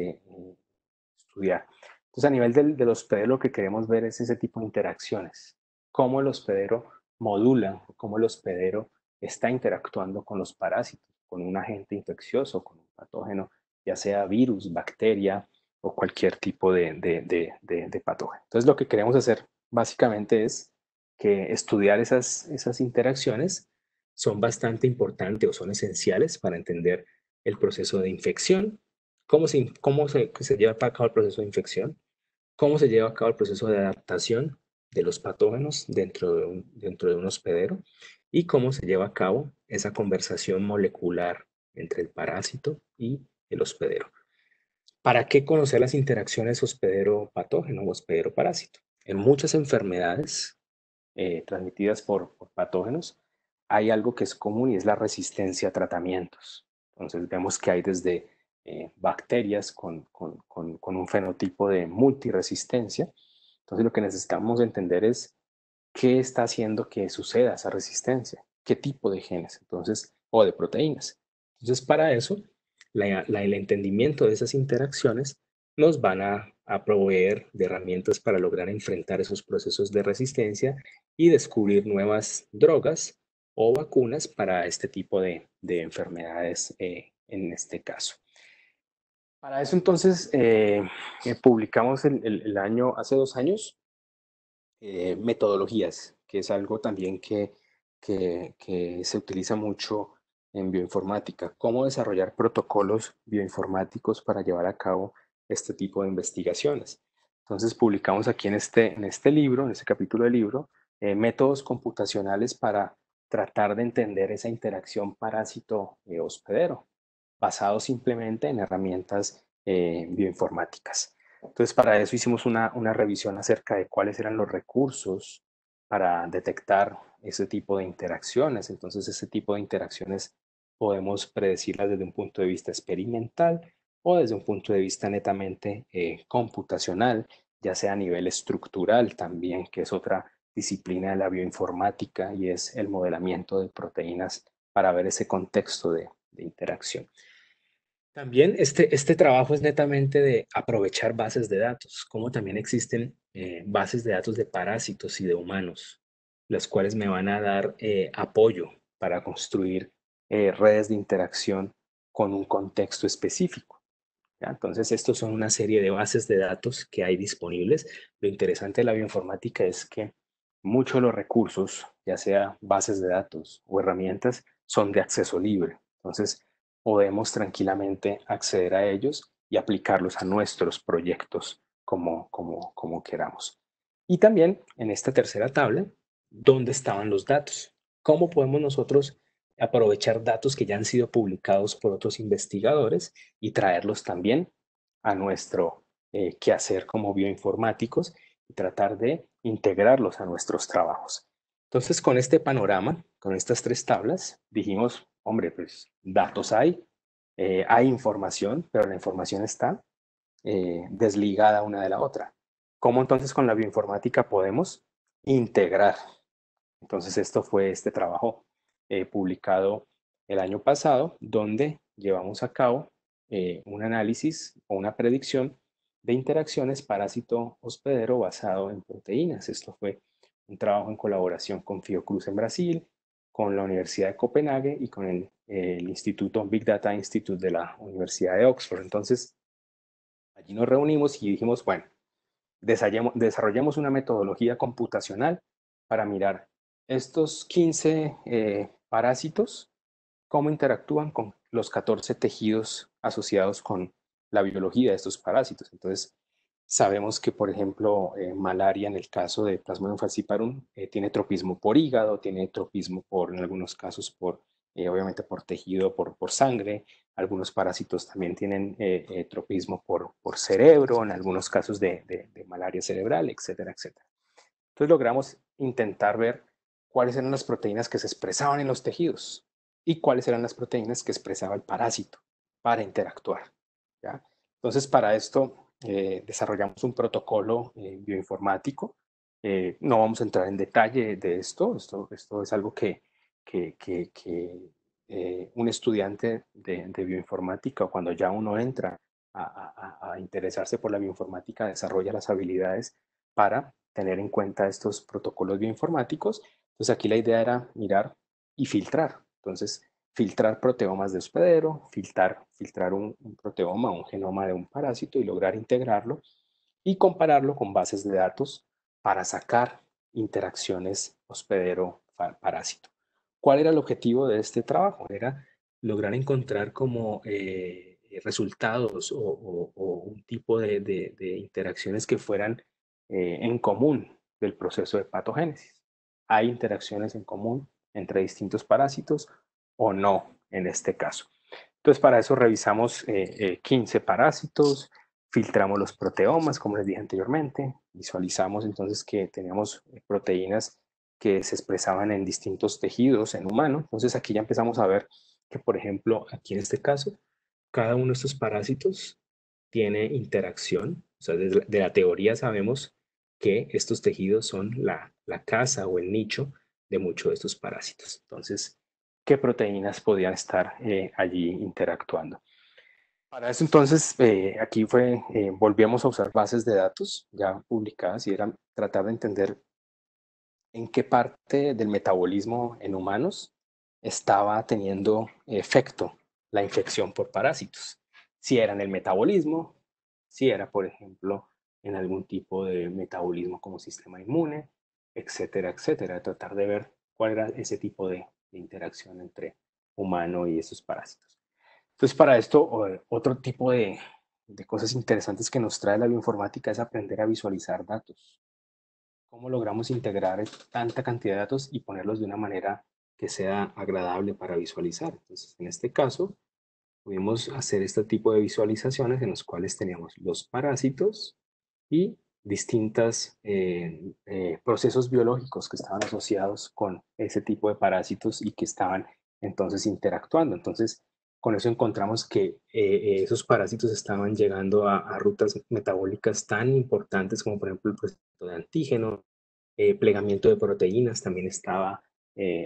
estudiar. Entonces, a nivel del hospedero, lo que queremos ver es ese tipo de interacciones. Cómo el hospedero modula, cómo el hospedero está interactuando con los parásitos, con un agente infeccioso, con un patógeno, ya sea virus, bacteria o cualquier tipo de patógeno. Entonces, lo que queremos hacer básicamente es que estudiar esas interacciones son bastante importantes o son esenciales para entender el proceso de infección, cómo se lleva a cabo el proceso de infección, cómo se lleva a cabo el proceso de adaptación de los patógenos dentro de un hospedero y cómo se lleva a cabo esa conversación molecular entre el parásito y el hospedero. ¿Para qué conocer las interacciones hospedero-patógeno o hospedero-parásito? En muchas enfermedades transmitidas por patógenos, hay algo que es común y es la resistencia a tratamientos. Entonces vemos que hay desde bacterias con un fenotipo de multiresistencia. Entonces lo que necesitamos entender es qué está haciendo que suceda esa resistencia, qué tipo de genes, entonces, o de proteínas. Entonces para eso, el entendimiento de esas interacciones nos van a proveer de herramientas para lograr enfrentar esos procesos de resistencia y descubrir nuevas drogas o vacunas para este tipo de enfermedades en este caso. Para eso entonces publicamos hace 2 años, metodologías, que es algo también que se utiliza mucho en bioinformática. Cómo desarrollar protocolos bioinformáticos para llevar a cabo este tipo de investigaciones. Entonces publicamos aquí en este libro, en este capítulo del libro, métodos computacionales para tratar de entender esa interacción parásito-hospedero, basado simplemente en herramientas bioinformáticas. Entonces, para eso hicimos una revisión acerca de cuáles eran los recursos para detectar ese tipo de interacciones. Entonces, ese tipo de interacciones podemos predecirlas desde un punto de vista experimental o desde un punto de vista netamente computacional, ya sea a nivel estructural también, que es otra disciplina de la bioinformática y es el modelamiento de proteínas para ver ese contexto de interacción. También este trabajo es netamente de aprovechar bases de datos, como también existen bases de datos de parásitos y de humanos, las cuales me van a dar apoyo para construir redes de interacción con un contexto específico, ¿ya? Entonces, estos son una serie de bases de datos que hay disponibles. Lo interesante de la bioinformática es que muchos de los recursos, ya sea bases de datos o herramientas, son de acceso libre. Entonces, podemos tranquilamente acceder a ellos y aplicarlos a nuestros proyectos como queramos. Y también en esta tercera tabla, ¿dónde estaban los datos? ¿Cómo podemos nosotros aprovechar datos que ya han sido publicados por otros investigadores y traerlos también a nuestro quehacer como bioinformáticos y tratar de integrarlos a nuestros trabajos? Entonces, con este panorama, con estas 3 tablas, dijimos, hombre, pues datos hay información, pero la información está desligada una de la otra. ¿Cómo entonces con la bioinformática podemos integrar. Entonces esto fue este trabajo publicado el año pasado, donde llevamos a cabo un análisis o una predicción de interacciones parásito-hospedero basado en proteínas. Esto fue un trabajo en colaboración con Fiocruz en Brasil, con la Universidad de Copenhague y con el Instituto Big Data Institute de la Universidad de Oxford. Entonces, allí nos reunimos y dijimos, bueno, desarrollemos una metodología computacional para mirar estos 15 parásitos, cómo interactúan con los 14 tejidos asociados con la biología de estos parásitos. Entonces, sabemos que, por ejemplo, malaria en el caso de Plasmodium falciparum tiene tropismo por hígado, tiene tropismo en algunos casos obviamente por tejido, por sangre. Algunos parásitos también tienen tropismo por cerebro, en algunos casos de malaria cerebral, etcétera, etcétera. Entonces logramos intentar ver cuáles eran las proteínas que se expresaban en los tejidos y cuáles eran las proteínas que expresaba el parásito para interactuar, ¿ya? Entonces, para esto desarrollamos un protocolo bioinformático. No vamos a entrar en detalle de esto es algo que un estudiante de bioinformática, o cuando ya uno entra a interesarse por la bioinformática, desarrolla las habilidades para tener en cuenta estos protocolos bioinformáticos. Entonces aquí la idea era mirar y filtrar. Entonces, filtrar proteomas de hospedero, filtrar un proteoma, un genoma de un parásito y lograr integrarlo y compararlo con bases de datos para sacar interacciones hospedero-parásito. ¿Cuál era el objetivo de este trabajo? Era lograr encontrar como resultados o un tipo de interacciones que fueran en común del proceso de patogénesis. ¿Hay interacciones en común entre distintos parásitos o no en este caso? Entonces, para eso revisamos 15 parásitos, filtramos los proteomas, como les dije anteriormente, visualizamos entonces que teníamos proteínas que se expresaban en distintos tejidos en humano. Entonces, aquí ya empezamos a ver que, por ejemplo, aquí en este caso, cada uno de estos parásitos tiene interacción. O sea, de la teoría sabemos que estos tejidos son la casa o el nicho de muchos de estos parásitos. Entonces, ¿qué proteínas podían estar allí interactuando? Para eso entonces, volvíamos a usar bases de datos ya publicadas y era tratar de entender en qué parte del metabolismo en humanos estaba teniendo efecto la infección por parásitos. Si era en el metabolismo, si era, por ejemplo, en algún tipo de metabolismo como sistema inmune, etcétera, etcétera. Tratar de ver cuál era ese tipo de interacción entre humano y esos parásitos. Entonces, para esto, otro tipo de cosas interesantes que nos trae la bioinformática es aprender a visualizar datos. ¿Cómo logramos integrar tanta cantidad de datos y ponerlos de una manera que sea agradable para visualizar? Entonces, en este caso, pudimos hacer este tipo de visualizaciones en los cuales teníamos los parásitos y distintos procesos biológicos que estaban asociados con ese tipo de parásitos y que estaban entonces interactuando. Entonces, con eso encontramos que esos parásitos estaban llegando a rutas metabólicas tan importantes como por ejemplo el proceso de antígeno, plegamiento de proteínas también estaba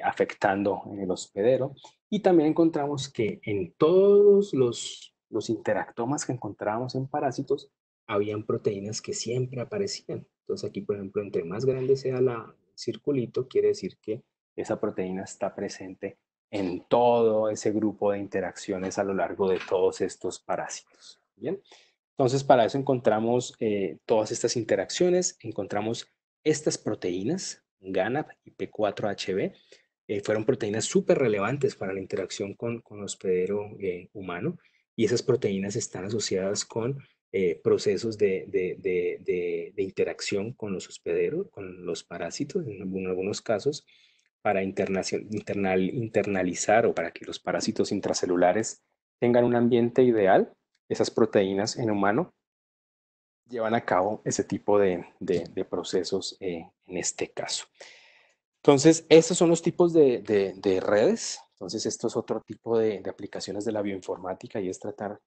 afectando en el hospedero. Y también encontramos que en todos los interactomas que encontrábamos en parásitos, habían proteínas que siempre aparecían. Entonces aquí, por ejemplo, entre más grande sea el circulito, quiere decir que esa proteína está presente en todo ese grupo de interacciones a lo largo de todos estos parásitos. Bien, entonces para eso encontramos todas estas interacciones, encontramos estas proteínas, GANAP y P4HB, fueron proteínas súper relevantes para la interacción con hospedero humano, y esas proteínas están asociadas con procesos de interacción con los hospederos, con los parásitos, en algunos casos, para internalizar o para que los parásitos intracelulares tengan un ambiente ideal. Esas proteínas en humano llevan a cabo ese tipo de procesos en este caso. Entonces, estos son los tipos de redes. Entonces, esto es otro tipo de aplicaciones de la bioinformática y es tratar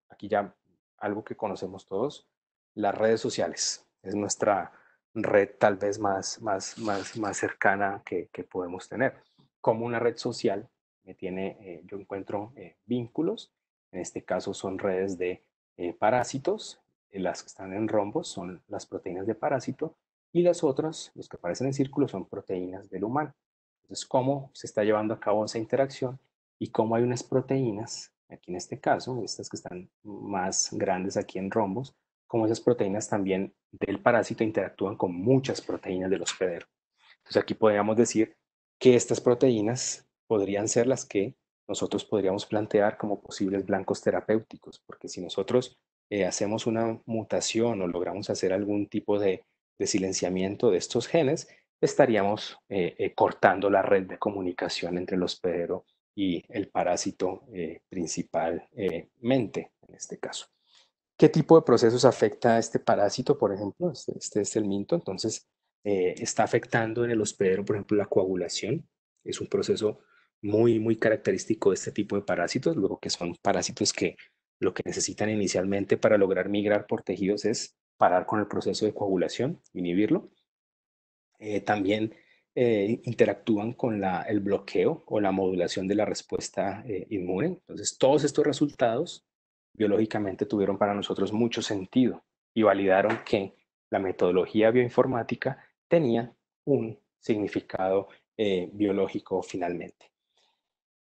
aquí ya algo que conocemos todos, las redes sociales. Es red tal vez más cercana que podemos tener. Como una red social yo encuentro vínculos, en este caso son redes de parásitos, las que están en rombos son las proteínas de parásito y las otras, los que aparecen en círculo, son proteínas del humano. Entonces, cómo se está llevando a cabo esa interacción y cómo hay unas proteínas, aquí en este caso, estas que están más grandes aquí en rombos, cómo esas proteínas también del parásito interactúan con muchas proteínas del hospedero. Entonces, aquí podríamos decir que estas proteínas podrían ser las que nosotros podríamos plantear como posibles blancos terapéuticos, porque si nosotros hacemos una mutación o logramos hacer algún tipo de silenciamiento de estos genes, estaríamos cortando la red de comunicación entre el hospedero y el parásito principalmente, en este caso. ¿Qué tipo de procesos afecta a este parásito, por ejemplo? Este es el minto, entonces está afectando en el hospedero, por ejemplo, la coagulación. Es un proceso muy característico de este tipo de parásitos, luego que son parásitos que lo que necesitan inicialmente para lograr migrar por tejidos es parar con el proceso de coagulación, inhibirlo. También interactúan con el bloqueo o la modulación de la respuesta inmune. Entonces, todos estos resultados biológicamente tuvieron para nosotros mucho sentido y validaron que la metodología bioinformática tenía un significado biológico finalmente.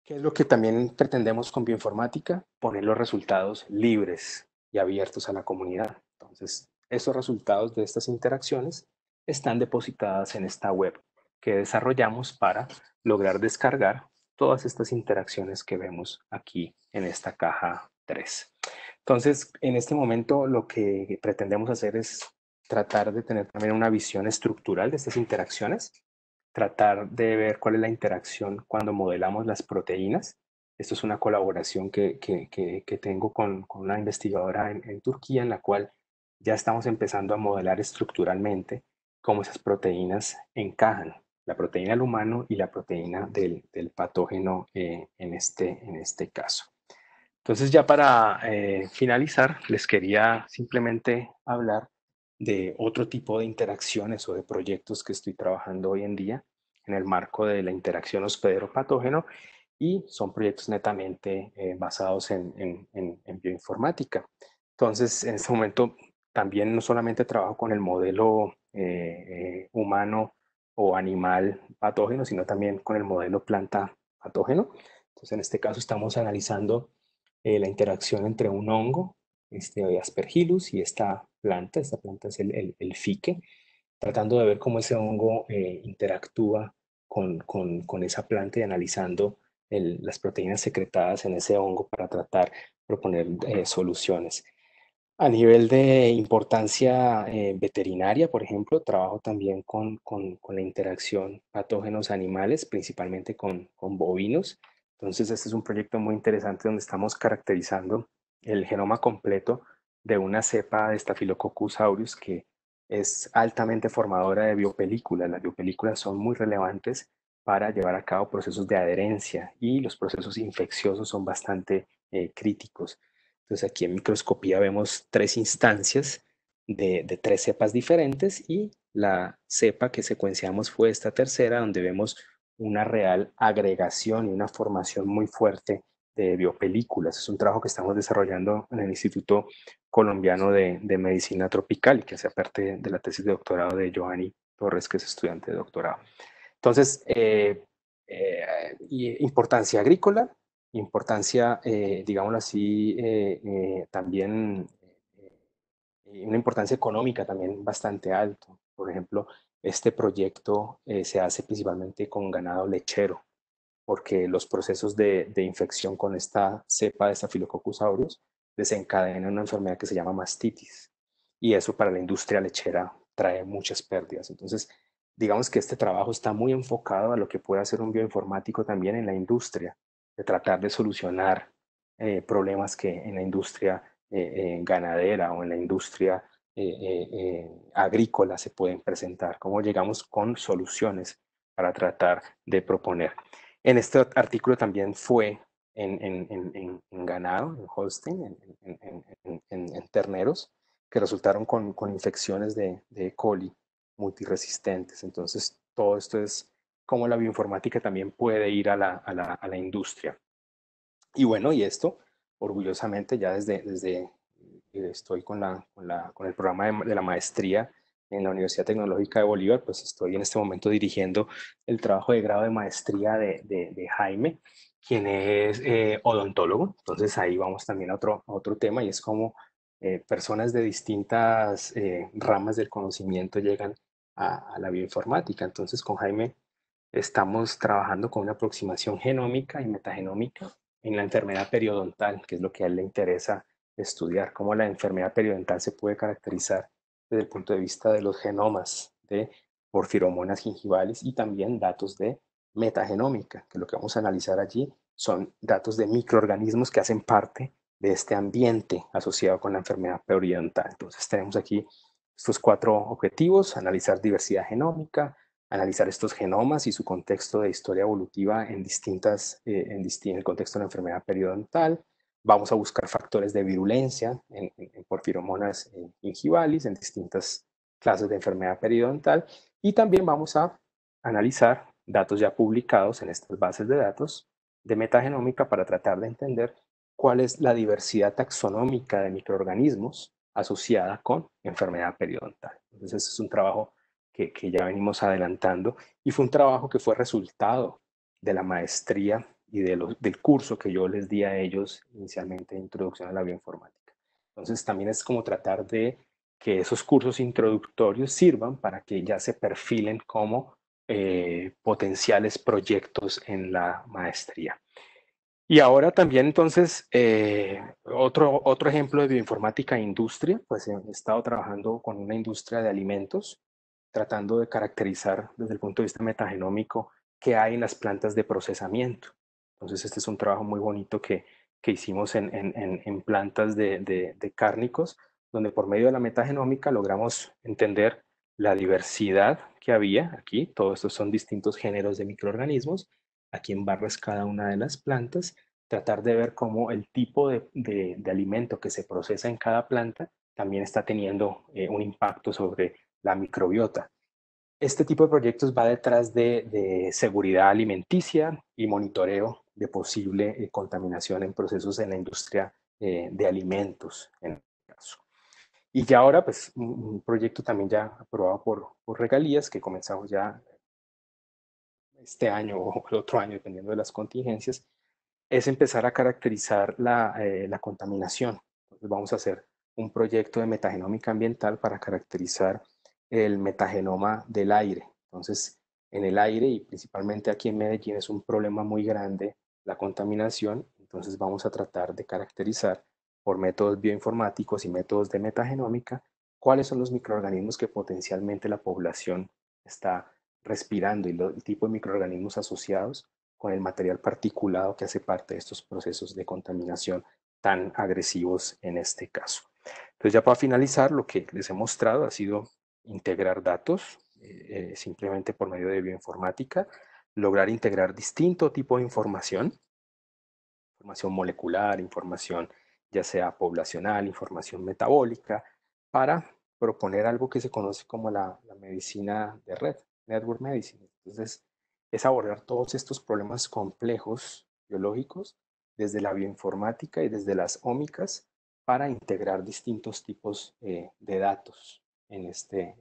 ¿Qué es lo que también pretendemos con bioinformática? Poner los resultados libres y abiertos a la comunidad. Entonces, esos resultados de estas interacciones están depositadas en esta web que desarrollamos para lograr descargar todas estas interacciones que vemos aquí en esta caja 3. Entonces, en este momento lo que pretendemos hacer es tratar de tener también una visión estructural de estas interacciones, tratar de ver cuál es la interacción cuando modelamos las proteínas. Esto es una colaboración que tengo con una investigadora en Turquía, en la cual ya estamos empezando a modelar estructuralmente cómo esas proteínas encajan, la proteína del humano y la proteína del patógeno en este caso. Entonces, ya para finalizar, les quería simplemente hablar de otro tipo de interacciones o de proyectos que estoy trabajando hoy en día en el marco de la interacción hospedero-patógeno, y son proyectos netamente basados en bioinformática. Entonces, en este momento también no solamente trabajo con el modelo humano o animal patógeno, sino también con el modelo planta patógeno. Entonces, en este caso estamos analizando la interacción entre un hongo, Aspergillus, y esta planta. Esta planta es el fique, tratando de ver cómo ese hongo interactúa con esa planta y analizando las proteínas secretadas en ese hongo para tratar de proponer soluciones. A nivel de importancia veterinaria, por ejemplo, trabajo también con la interacción patógenos animales, principalmente con bovinos. Entonces, este es un proyecto muy interesante donde estamos caracterizando el genoma completo de una cepa de Staphylococcus aureus que es altamente formadora de biopelículas. Las biopelículas son muy relevantes para llevar a cabo procesos de adherencia, y los procesos infecciosos son bastante críticos. Entonces, aquí en microscopía vemos 3 instancias de 3 cepas diferentes, y la cepa que secuenciamos fue esta tercera, donde vemos una real agregación y una formación muy fuerte de biopelículas. Es un trabajo que estamos desarrollando en el Instituto Colombiano de Medicina Tropical, y que hace parte de la tesis de doctorado de Joanny Torres, que es estudiante de doctorado. Entonces, importancia agrícola, importancia, digámoslo así, también una importancia económica también bastante alto. Por ejemplo, este proyecto se hace principalmente con ganado lechero, porque los procesos de infección con esta cepa de Staphylococcus aureus desencadenan una enfermedad que se llama mastitis, y eso para la industria lechera trae muchas pérdidas. Entonces, digamos que este trabajo está muy enfocado a lo que puede hacer un bioinformático también en la industria, de tratar de solucionar problemas que en la industria ganadera o en la industria agrícola se pueden presentar, cómo llegamos con soluciones para tratar de proponer. En este artículo también fue en ganado, en Holstein, en terneros, que resultaron con infecciones de E. coli multiresistentes. Entonces, todo esto es cómo la bioinformática también puede ir a la industria. Y bueno, y esto, orgullosamente, ya desde estoy con el programa de la maestría en la Universidad Tecnológica de Bolívar, pues estoy en este momento dirigiendo el trabajo de grado de maestría de Jaime, quien es odontólogo. Entonces ahí vamos también a otro tema, y es cómo personas de distintas ramas del conocimiento llegan a la bioinformática. Entonces con Jaime estamos trabajando con una aproximación genómica y metagenómica en la enfermedad periodontal, que es lo que a él le interesa estudiar, cómo la enfermedad periodontal se puede caracterizar desde el punto de vista de los genomas de porfiromonas gingivales, y también datos de metagenómica, que lo que vamos a analizar allí son datos de microorganismos que hacen parte de este ambiente asociado con la enfermedad periodontal. Entonces tenemos aquí estos 4 objetivos: analizar diversidad genómica, analizar estos genomas y su contexto de historia evolutiva en el contexto de la enfermedad periodontal. Vamos a buscar factores de virulencia en porfiromonas gingivalis, en distintas clases de enfermedad periodontal, y también vamos a analizar datos ya publicados en estas bases de datos de metagenómica para tratar de entender cuál es la diversidad taxonómica de microorganismos asociada con enfermedad periodontal. Entonces, ese es un trabajo que ya venimos adelantando, y fue un trabajo que fue resultado de la maestría y del curso que yo les di a ellos inicialmente de Introducción a la Bioinformática. Entonces también es como tratar de que esos cursos introductorios sirvan para que ya se perfilen como potenciales proyectos en la maestría. Y ahora también, entonces, otro ejemplo de bioinformática e industria, pues he estado trabajando con una industria de alimentos, tratando de caracterizar desde el punto de vista metagenómico qué hay en las plantas de procesamiento. Entonces, este es un trabajo muy bonito que hicimos en plantas de cárnicos, donde por medio de la metagenómica logramos entender la diversidad que había aquí. Todos estos son distintos géneros de microorganismos. Aquí en barra es cada una de las plantas, tratar de ver cómo el tipo de alimento que se procesa en cada planta también está teniendo un impacto sobre la microbiota. Este tipo de proyectos va detrás de seguridad alimenticia y monitoreo de posible contaminación en procesos en la industria de alimentos, en este caso. Y ya ahora, pues, un proyecto también ya aprobado por regalías, que comenzamos ya este año o el otro año, dependiendo de las contingencias, es empezar a caracterizar la contaminación. Entonces vamos a hacer un proyecto de metagenómica ambiental para caracterizar el metagenoma del aire. Entonces, en el aire, y principalmente aquí en Medellín, es un problema muy grande la contaminación. Entonces vamos a tratar de caracterizar por métodos bioinformáticos y métodos de metagenómica cuáles son los microorganismos que potencialmente la población está respirando, y el tipo de microorganismos asociados con el material particulado que hace parte de estos procesos de contaminación tan agresivos en este caso. Entonces, ya para finalizar, lo que les he mostrado ha sido integrar datos simplemente por medio de bioinformática, lograr integrar distinto tipo de información molecular, información ya sea poblacional, información metabólica, para proponer algo que se conoce como la medicina de red, Network Medicine. Entonces, es abordar todos estos problemas complejos biológicos desde la bioinformática y desde las ómicas para integrar distintos tipos de datos en este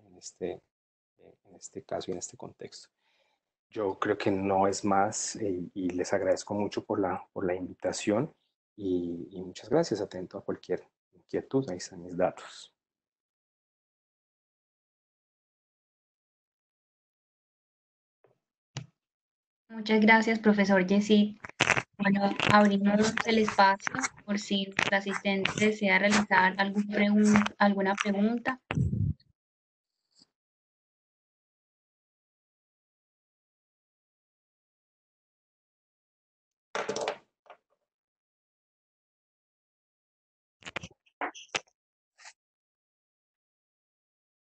caso y en este contexto. Yo creo que no es más, y les agradezco mucho por la invitación, y muchas gracias. Atento a cualquier inquietud, ahí están mis datos. Muchas gracias, profesor Yesid. Bueno, abrimos el espacio por si nuestro asistente desea realizar alguna pregunta.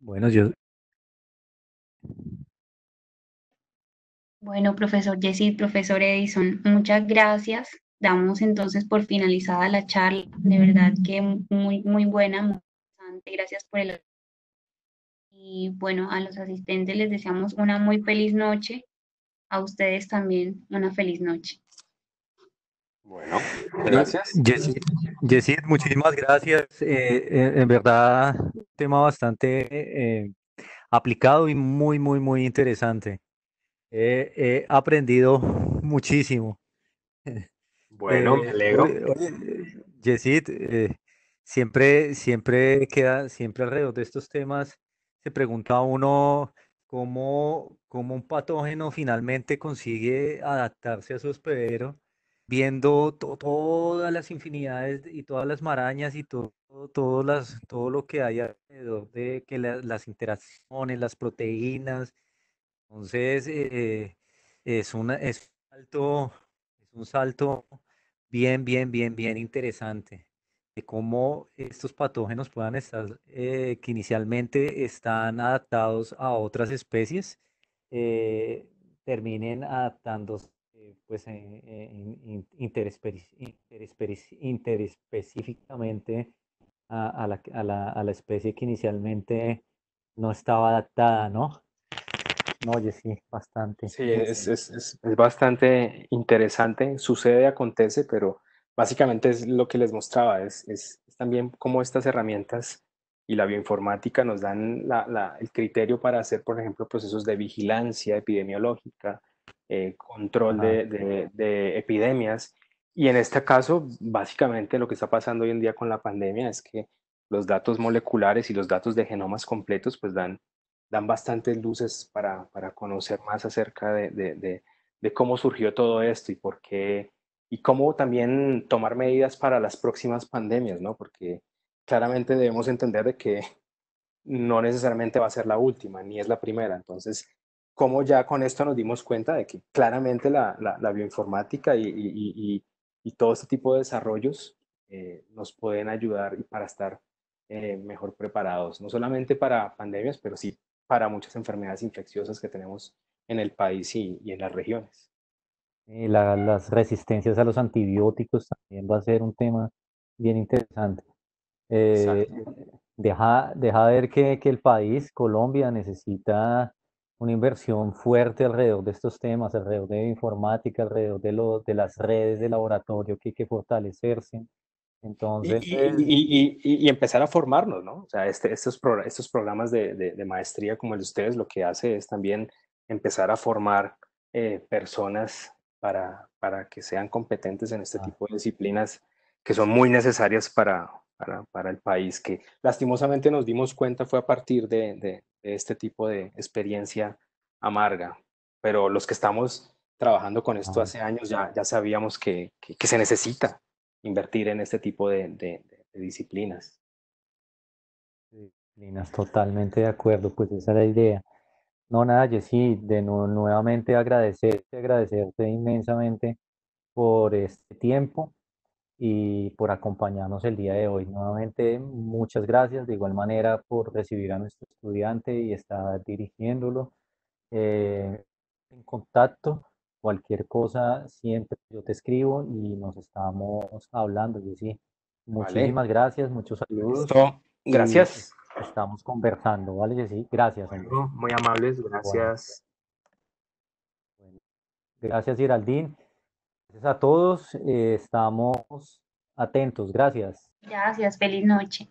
Bueno, Bueno, profesor Yesid, profesor Edison, muchas gracias. Damos entonces por finalizada la charla. De verdad que muy buena, muy interesante. Gracias por el Y bueno, a los asistentes les deseamos una muy feliz noche. A ustedes también una feliz noche. Bueno, gracias. Yesid, muchísimas gracias. En verdad, un tema bastante aplicado y muy, muy, muy interesante. He aprendido muchísimo. Bueno, me alegro. Yesid, siempre queda, siempre alrededor de estos temas, se pregunta a uno cómo un patógeno finalmente consigue adaptarse a su hospedero, viendo todas las infinidades y todas las marañas y todo lo que hay alrededor de que las interacciones, las proteínas. Entonces, es un salto bien interesante de cómo estos patógenos puedan estar, que inicialmente están adaptados a otras especies, eh, terminen adaptándose pues, interespecíficamente a la especie que inicialmente no estaba adaptada, ¿no? No, oye, sí, bastante. Sí, es bastante interesante. Sucede, acontece, pero básicamente es lo que les mostraba. Es también cómo estas herramientas y la bioinformática nos dan el criterio para hacer, por ejemplo, procesos de vigilancia epidemiológica, control Ajá. de epidemias. Y en este caso, básicamente lo que está pasando hoy en día con la pandemia es que los datos moleculares y los datos de genomas completos pues dan bastantes luces para conocer más acerca de cómo surgió todo esto y por qué, y cómo también tomar medidas para las próximas pandemias, ¿no? Porque claramente debemos entender de que no necesariamente va a ser la última, ni es la primera. Entonces, cómo ya con esto nos dimos cuenta de que claramente la bioinformática y todo este tipo de desarrollos nos pueden ayudar y para estar mejor preparados, no solamente para pandemias, pero sí para muchas enfermedades infecciosas que tenemos en el país y en las regiones. Las resistencias a los antibióticos también va a ser un tema bien interesante. Eh, Exacto. deja ver que el país, Colombia, necesita una inversión fuerte alrededor de estos temas, alrededor de informática, alrededor de las redes de laboratorio que hay que fortalecerse. Y, Entonces, y empezar a formarnos, ¿no? O sea, estos programas de maestría como el de ustedes, lo que hace es también empezar a formar personas para que sean competentes en este ah, tipo de disciplinas que son muy necesarias para el país, que lastimosamente nos dimos cuenta fue a partir de este tipo de experiencia amarga. Pero los que estamos trabajando con esto ah, hace años ya sabíamos que se necesita invertir en este tipo de disciplinas. disciplinas, totalmente de acuerdo, pues esa es la idea. No, nada, Jessy, nuevamente agradecerte inmensamente por este tiempo y por acompañarnos el día de hoy. Nuevamente, muchas gracias, de igual manera por recibir a nuestro estudiante y estar dirigiéndolo. En contacto, cualquier cosa, siempre yo te escribo y nos estamos hablando, Jessy. ¿Vale? Muchísimas gracias, muchos saludos Listo. y Gracias. estamos conversando, ¿vale, Jessy? Gracias, hombre. Bueno, muy amables. Bueno. Gracias. Bueno, gracias, Geraldine. Gracias a todos. Estamos atentos. Gracias. Gracias, feliz noche.